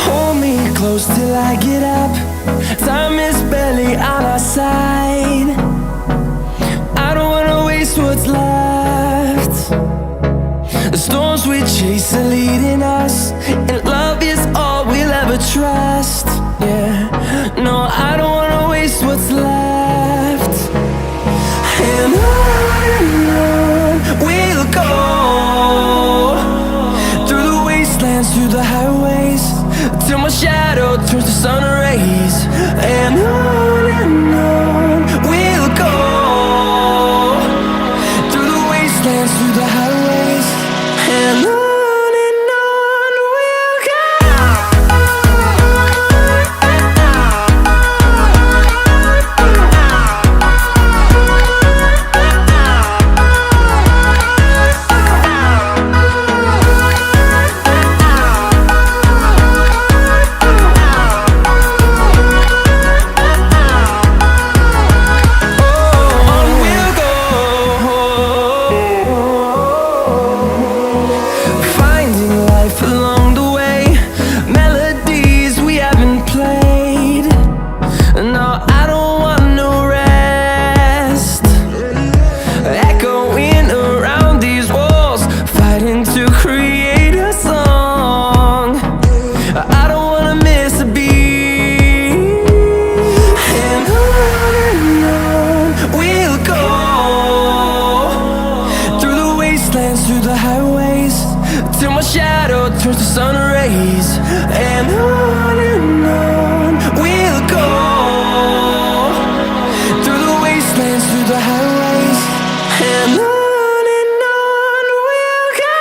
Hold me close till I get up. Time is barely on our side. I don't wanna waste what's left. The storms we chase are leading us, and love is all we'll ever trust. Yeah, no, I don't wanna waste what's left. And on we'll go, through the wastelands, through the highways, till my shadow turns to sun rays. And on we'll go, through the wastelands, through the highways, and on we'll go. Through the highways, till my shadow turns to sun rays. And on we'll go, through the wastelands, through the highways, and on we'll go.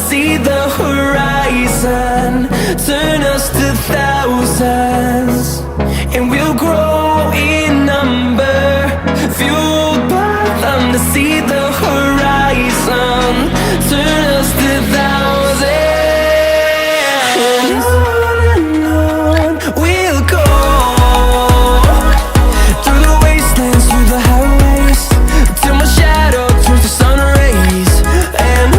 See the horizon, turn us to thousands, and we'll grow in number, fueled by them to see the horizon, turn us to thousands. And on we'll go, through the wastelands, through the highways, till my shadow turns to sun rays. And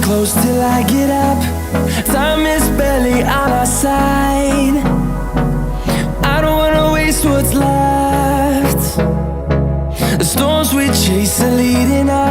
close till I get up. Time is barely on our side. I don't wanna waste what's left. The storms we chase are leading us.